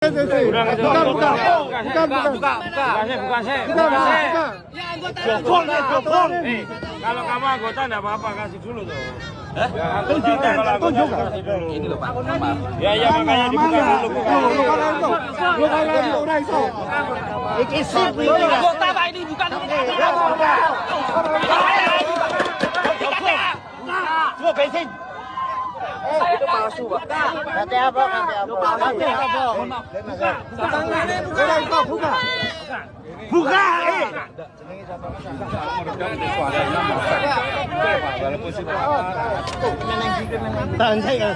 Buka. Jokong. Kalau kamu anggota enggak apa-apa, kasih dulu tuh. Tunjuk. Ini loh Pak, nomor. Ya makanya dibuka dulu. Iki sip anggota Pak, ini bukan. Semua bensin. Itu palsu, Pak. Nanti apa? Buka. Tahan saya.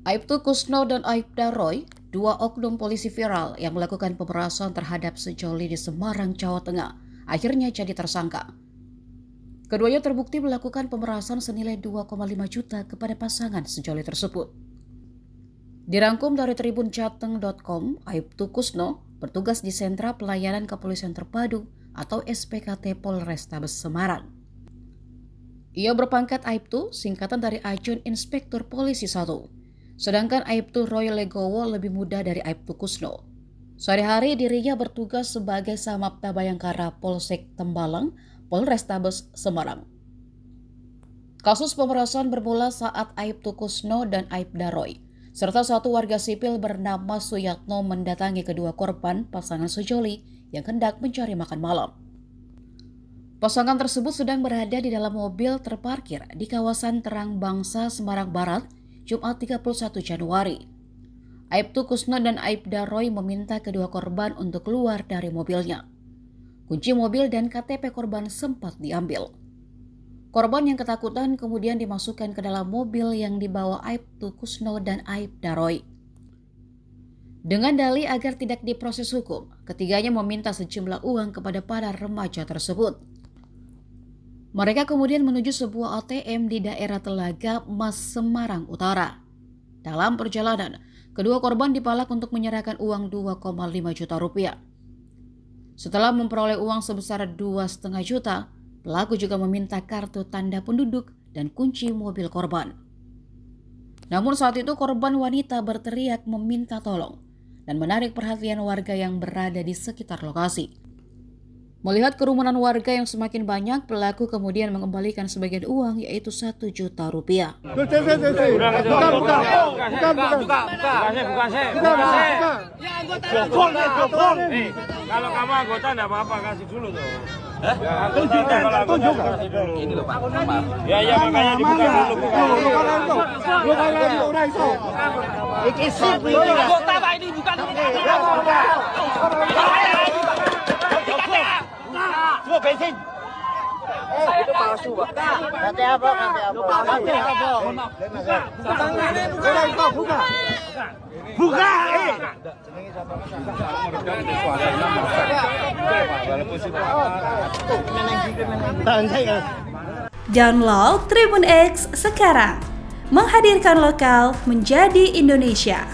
Aibtu Kusno dan Aibda Roy, dua oknum polisi viral yang melakukan pemerasan terhadap sejoli di Semarang, Jawa Tengah, akhirnya jadi tersangka. Keduanya terbukti melakukan pemerasan senilai 2,5 juta kepada pasangan sejoli tersebut. Dirangkum dari tribunjateng.com, Aibtu Kusno bertugas di Sentra Pelayanan Kepolisian Terpadu atau SPKT Polrestabes Semarang. Ia berpangkat Aibtu, singkatan dari Ajun Inspektur Polisi 1. Sedangkan Aibtu Roy Legowo lebih muda dari Aibtu Kusno. Sehari-hari dirinya bertugas sebagai Samapta Bayangkara Polsek Tembalang, Polrestabes Semarang. Kasus pemerasan bermula saat Aibtu Kusno dan Aibda Roy, serta satu warga sipil bernama Suyatno mendatangi kedua korban pasangan sejoli yang hendak mencari makan malam. Pasangan tersebut sedang berada di dalam mobil terparkir di kawasan Terang Bangsa, Semarang Barat, Jumat 31 Januari. Aibtu Kusno dan Aibda Roy meminta kedua korban untuk keluar dari mobilnya. Kunci mobil dan KTP korban sempat diambil. Korban yang ketakutan kemudian dimasukkan ke dalam mobil yang dibawa Aibtu Kusno dan Aibda Roy. Dengan dalih agar tidak diproses hukum, ketiganya meminta sejumlah uang kepada para remaja tersebut. Mereka kemudian menuju sebuah ATM di daerah Telaga Mas, Semarang Utara. Dalam perjalanan, kedua korban dipalak untuk menyerahkan uang 2,5 juta rupiah. Setelah memperoleh uang sebesar 2,5 juta, pelaku juga meminta kartu tanda penduduk dan kunci mobil korban. Namun saat itu korban wanita berteriak meminta tolong dan menarik perhatian warga yang berada di sekitar lokasi. Melihat kerumunan warga yang semakin banyak, pelaku kemudian mengembalikan sebagian uang yaitu 1 juta rupiah. Buka. Jokong. Kalau kamu anggota enggak apa-apa, kasih dulu tuh. Tunjuk. Ini loh Pak, nomor. Ya makanya dibuka dulu. Iki sip anggota Pak, ini bukan. Semua bensin. Itu palsu, Pak. Nanti apa? Buka. Tahan saya. Download Tribun X sekarang. Menghadirkan lokal menjadi Indonesia.